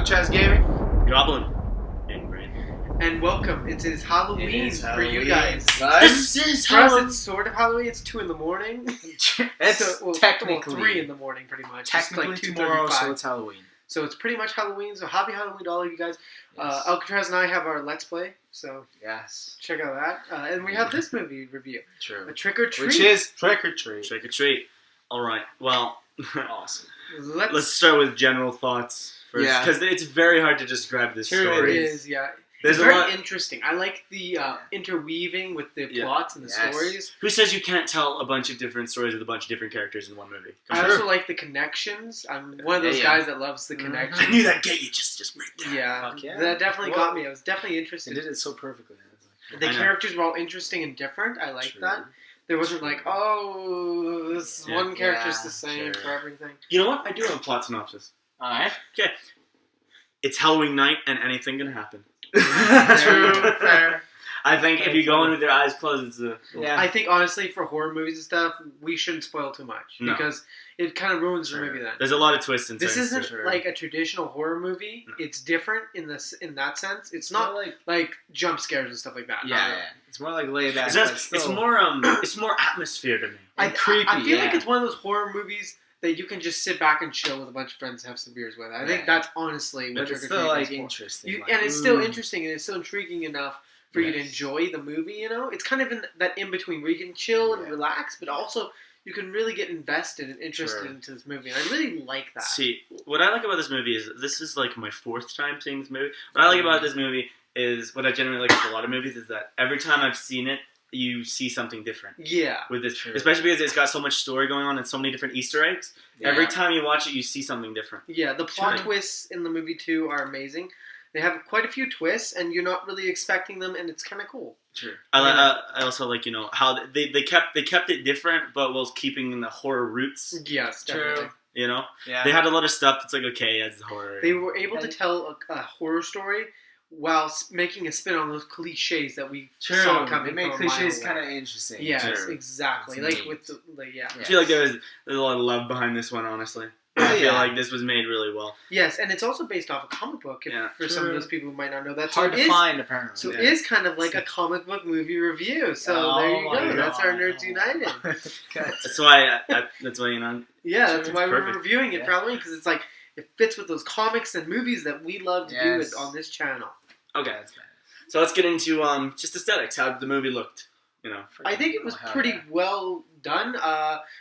Alcatraz Gaming. Goblin. And welcome. It is Halloween for you guys. This is For us, it's sort of Halloween. It's 2 in the morning. It's technically 3 in the morning, pretty much. Technically it's like tomorrow, 2:35. so it's Halloween. So it's pretty much Halloween. So happy Halloween to all of you guys. Yes. Alcatraz and I have our Let's Play. So Yes. check out that. And we have this movie review. True. A Trick or Treat. Which is Trick or Treat. Trick or treat. All right. Well, Awesome. let's start with general thoughts first, Yeah. because it's very hard to describe this Sure story. It is, yeah. There's It's a very lot. interesting. I like the interweaving with the Yeah. plots and the Yes. stories. Who says you can't tell a bunch of different stories with a bunch of different characters in one movie? I also like the connections. I'm one of those Yeah. guys that loves the connections. I knew that get you just right there. Yeah, Fuck yeah. that definitely Well, got me. I was definitely They interested. did it so perfectly. The I know. characters were all interesting and different. I like True. that. There wasn't like, oh, this Yeah. one character's Yeah, the same sure. for everything. You know what? I do have a plot synopsis. Alright. It's Halloween night and anything can happen. True. Fair. I think if you go in with your eyes closed, it's a... Yeah. I think honestly, for horror movies and stuff, we shouldn't spoil too much No. because it kind of ruins the Sure. movie. Then There's a lot of twists and this turns. isn't sure. like a traditional horror movie. No. It's different in that sense. It's more not like jump scares and stuff like that. Yeah, yeah. It's more like laid back. It's, but just, still- it's more atmosphere to me. I creepy, I feel like yeah. it's one of those horror movies that you can just sit back and chill with a bunch of friends and have some beers with. I think Yeah. that's honestly what But Trick it's or still Treat like is for. interesting. And it's still interesting and it's still intriguing enough for you to Yes. enjoy the movie, you know? It's kind of in that in-between where you can chill and Yeah. relax, but also you can really get invested and interested Sure. into this movie. And I really like that. See, what I like about this movie is this is like my 4th time seeing this movie. What I like about this movie is what I generally like with a lot of movies is that every time I've seen it, you see something different Yeah. with this, True. especially because it's got so much story going on and so many different Easter eggs. Yeah. Every time you watch it, you see something different. Yeah, the plot Sure. twists in the movie, too, are amazing. They have quite a few twists, and you're not really expecting them, and it's kind of cool. True. I also like how they kept it different, but while keeping in the horror roots. Yes, True. definitely. You know, Yeah. they had a lot of stuff that's like okay, it's horror. They were able to tell a horror story while making a spin on those cliches that we True. saw coming They make from a mile cliches away. kind of interesting. Yes, Sure. exactly. It's Like neat. with the yeah. I feel like there's a lot of love behind this one, honestly. Yeah, I feel yeah. like this was made really well. Yes, and it's also based off a comic book. Yeah. For some of True. those people who might not know that, Hard so to it is, find, apparently. So Yeah. it is kind of like a comic book movie review. So Oh there you my go. That's our God. Nerds United. That's why you know. Yeah, that's Sure, why it's we're perfect. reviewing it Yeah. for Halloween because it's like it fits with those comics and movies that we love to do Yes. it on this channel. Okay, That's bad. so let's get into just aesthetics. How the movie looked. You know. I think it was Oh, hell pretty yeah. well done.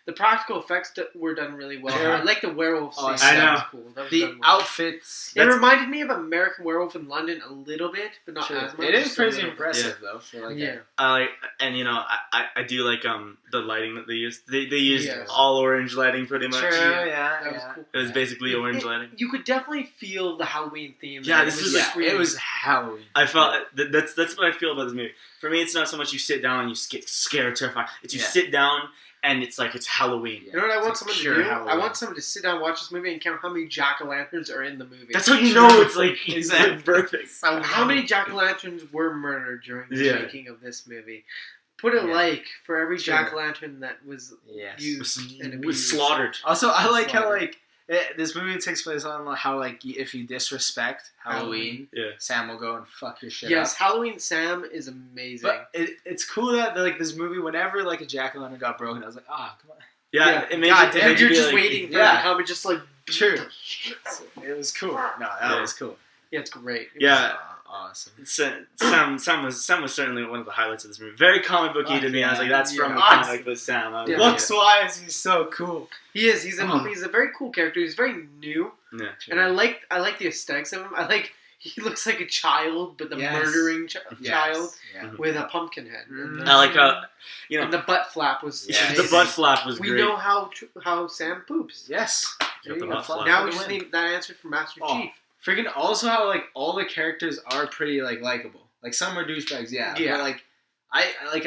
The practical effects were done really well. Sure. I like the werewolf scene. Oh, I That know. was cool. That was The done well. outfits. It reminded me of American Werewolf in London a little bit, but not Sure. as much. It is just a pretty little bit. impressive, though. For like Yeah. I like, and you know, I do like the lighting that they used. They used Yes. all orange lighting pretty much. True, Yeah, yeah. That was cool. It was basically orange lighting. You could definitely feel the Halloween theme. Yeah, there. this It is was like- screaming. It was Halloween. I felt that's what I feel about this movie. For me, it's not so much you sit down and you get scared, terrified. It's you Yeah. sit down and it's like it's Halloween. You know what I want It's someone to pure do? Halloween. I want someone to sit down, watch this movie, and count how many jack-o'-lanterns are in the movie. That's how you know it's like Exactly. perfect. How many jack-o'-lanterns were murdered during the Yeah. making of this movie? Put a Yeah. like for every Sure. jack-o'-lantern that was Yes. used and Was abused. slaughtered. Also, I like how Slaughter. like this movie takes place on how like if you disrespect Halloween, Yeah. Sam will go and fuck your shit Yes, up. Halloween Sam is amazing. But it's cool that like this movie, whenever like a jack-o'-lantern got broken, I was like, ah, come on. Yeah, Yeah. it made God you, damn, it made You're you be just like, waiting for yeah. it to come and just like True. It was cool. No, that Yeah. was cool. Yeah, it's great. It Yeah. Awesome. Sam was certainly one of the highlights of this movie. Very comic booky to me. I was like, that's from the Yeah. comic with Sam. I was Yeah. like, Looks wise, he's so cool. He is. He's Oh. a very cool character. He's very new, yeah. and I like the aesthetics of him. I like he looks like a child, but the Yes. murdering child Yeah. with a pumpkin head. Mhm. I like how you know And the butt flap was Yes. the amazing. butt flap was We great. know how Sam poops. Yes. There Got the you go. butt flap. Now we just need that answer from Master Oh. Chief. Freaking also how like all the characters are pretty like likable. Like some are douchebags, yeah. Yeah. But like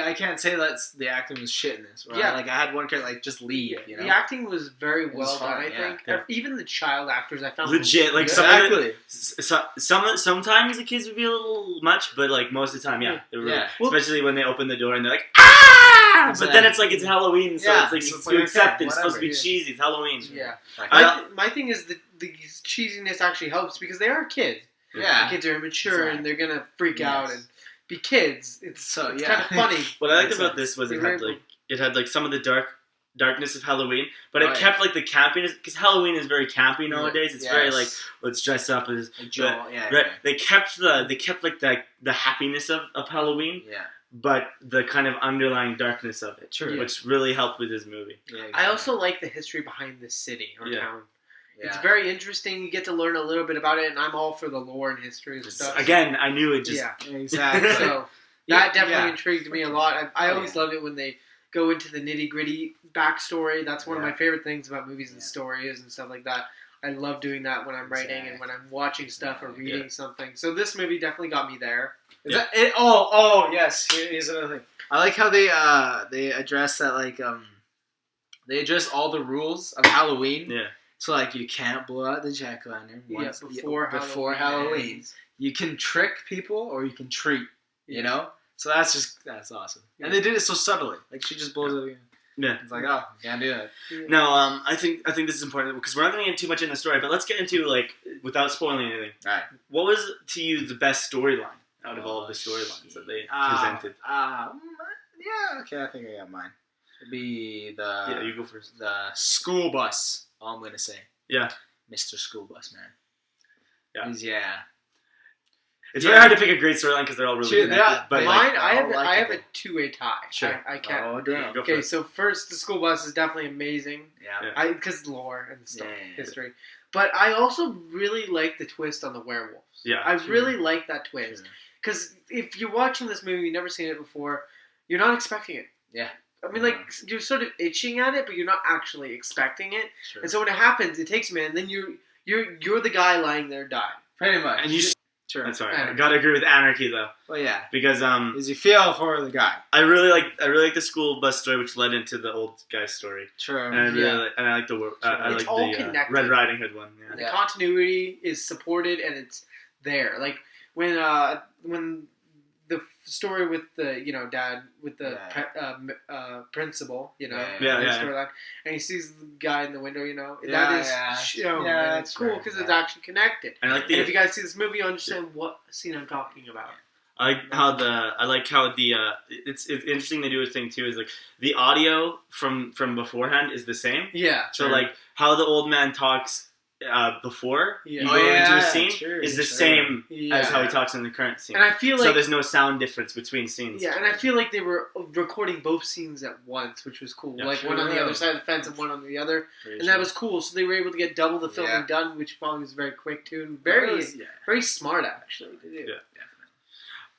I can't say that's the acting was shit in this. Right? Yeah. Like I had one character like just leave, you know. The acting was very It was well fun, done. I yeah. think Yeah. even the child actors I found Legit, like good. some of it- Exactly. sometimes the kids would be a little much, but like most of the time, yeah, they were Yeah. especially when they open the door and they're like, ah! But then Exactly. it's like it's Halloween, so Yeah, it's like so it's you like, accept okay, it. It's supposed to be whatever. cheesy. It's Halloween. Yeah. Like, I- My thing is the cheesiness actually helps because they are kids. Yeah. The kids are immature and they're gonna freak out and be kids. It's kind of funny. What I liked about this was it had like some of the darkness of Halloween, but it kept like the campiness because Halloween is very campy nowadays. It's very like let's dress up as They kept like the happiness of Halloween. Yeah. But the kind of underlying darkness of it, which really helped with this movie. Yeah, exactly. I also like the history behind this city or town. Yeah. It's very interesting. You get to learn a little bit about it, and I'm all for the lore and history and stuff. Again, I knew it just... Yeah, exactly. So that definitely intrigued me a lot. I always loved it when they go into the nitty-gritty backstory. That's one of my favorite things about movies and stories and stuff like that. I love doing that when I'm writing and when I'm watching stuff or reading something. So this movie definitely got me there. Is that it? Oh, yes. Here's another thing. I like how they address that, like, they address all the rules of Halloween. Yeah. So, like, you can't blow out the jack-o'-lantern before Halloween. Ends. You can trick people or you can treat, you know? So that's awesome. And they did it so subtly. Like, she just blows it again. Yeah. It's like, oh, can't do that. No, I think this is important because we're not going to get too much in the story, but let's get into, like, without spoiling anything. All right. What was, to you, the best storyline out of all of the storylines that they presented? Yeah, okay, I think I got mine. It'd be the... Yeah, you go first. The school bus, all I'm going to say. Yeah. Mr. School Bus Man. Yeah. It's very hard to pick a great storyline because they're all really connected. But mine, I have a two-way tie. Sure. I can't. Oh, go okay, so first, the school bus is definitely amazing. Yeah. Because lore and stuff, history. But I also really like the twist on the werewolves. Yeah. I really like that twist. Because if you're watching this movie, you've never seen it before, you're not expecting it. Yeah. I mean, like, you're sort of itching at it, but you're not actually expecting it. Sure. And so when it happens, it takes a minute, and then you're the guy lying there dying. Pretty much. And you... Sure. That's right. I gotta agree with Anarchy though. Well, yeah, because you feel for the guy. I really like the school bus story, which led into the old guy's story. Sure. And I like the Red Riding Hood one. Yeah. The continuity is supported and it's there. Like when the story with the dad with the principal, storyline, and he sees the guy in the window, that is shown. Yeah, it's cool because it's actually connected. And and if you guys see this movie, you understand what scene I'm talking about. I like how it's interesting they do a thing too is like the audio from beforehand is the same. Yeah. So like how the old man talks before you go into a scene is the same as how he talks in the current scene. And I feel like there's no sound difference between scenes. Yeah, and I feel like they were recording both scenes at once, which was cool. Yeah, like one on the other side of the fence and one on the other, that was cool. So they were able to get double the filming done, which probably was very quick too, and very smart actually to do. Yeah.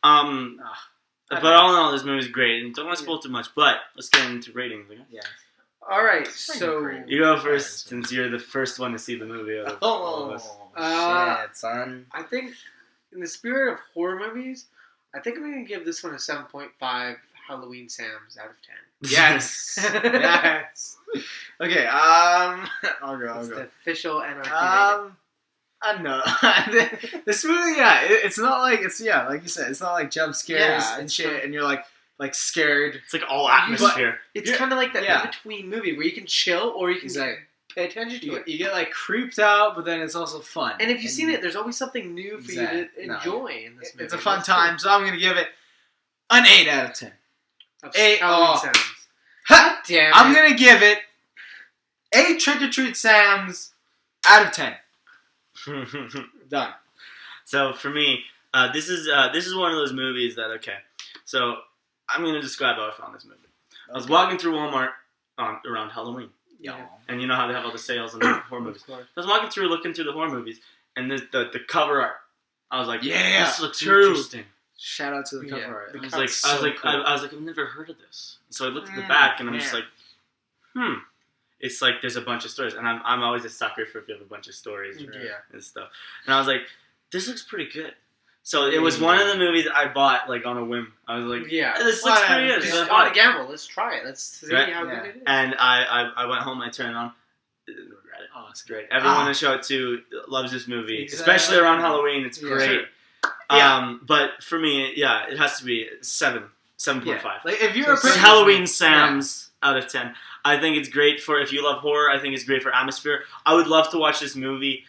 But all in all, this movie's great, and don't want to spoil too much. But let's get into ratings. Okay? Yeah. All right, so you go first since you're the first one to see the movie. Out of all of us. Shit, son. I think, in the spirit of horror movies, I think I'm gonna give this one a 7.5 Halloween Sams out of 10. Yes. Yes. Okay. I'll go. The official NRP. I don't know. This movie, it's not like like you said, it's not like jump scares and shit, and you're like scared. It's like all atmosphere. It's kind of like that in between movie where you can chill or you can pay attention to it. You get like creeped out, but then it's also fun. And if you've seen it, there's always something new for you to enjoy in this movie. It's a fun time, so I'm gonna give it an 8 out of 10. 8 Sounds. Ha! Damn I'm gonna give it 8 Trick or Treat Sams out of 10. Done. So for me, this is one of those movies that So I'm gonna describe how I found this movie. I was walking through Walmart around Halloween. Yeah. And you know how they have all the sales and the horror movies. I was walking through, looking through the horror movies, and the cover art. I was like, this looks interesting. Shout out to the cover art. I was like, I've never heard of this. So I looked at the back, and I'm just like, It's like there's a bunch of stories, and I'm always a sucker for if you have a bunch of stories and stuff. And I was like, this looks pretty good. So it was one of the movies I bought like on a whim. I was like, this looks pretty good. Just on a gamble. Let's try it. Let's see how good it is. And I went home, I turned it on. Didn't regret it. Oh, it's great. Everyone I show it to loves this movie, especially around Halloween. It's great. Sure. But for me, it has to be 7.5. Like if you're Halloween Sams out of 10. I think it's great for if you love horror. I think it's great for atmosphere. I would love to watch this movie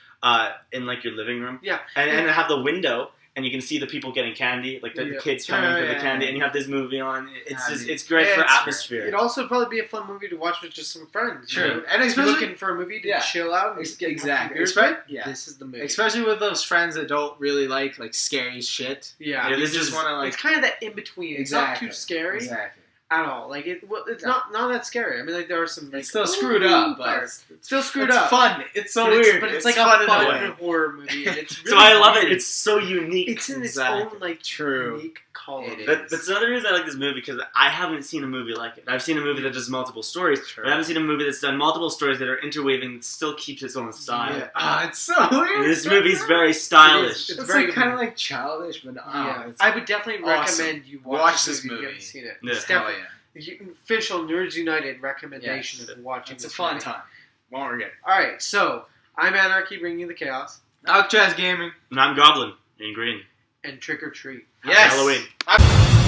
in like your living room. Yeah, and have the window. And you can see the people getting candy, like the kids coming for the candy, and you have this movie on. It's great for atmosphere. It'd also probably be a fun movie to watch with just some friends. True, you know? and especially looking for a movie to chill out and get exactly. This is the movie. Especially with those friends that don't really like scary shit. Yeah, this just want to like. It's kind of that in between. It's not too scary. Exactly. At all, like it's not that scary. I mean, like there are some. Like, it's still screwed up, but it's still screwed up. It's fun. It's so weird. But it's like a fun horror movie. And it's really so I love it. It's so unique. It's in its own unique color. That's another reason I like this movie because I haven't seen a movie like it. I've seen a movie that does multiple stories, but I haven't seen a movie that's done multiple stories that are interweaving that still keeps its own style. Yeah. It's so weird. And this movie's very stylish. It's like kind of like childish, but I would definitely recommend you watch this movie. If you haven't seen it. Yeah. It's definitely official Nerds United recommendation of watching. It's a fun time. Won't forget. All right, so I'm Anarchy, bringing you the chaos. Alcatraz Gaming. And I'm Goblin in green. And Trick or Treat. Yes. Happy Halloween.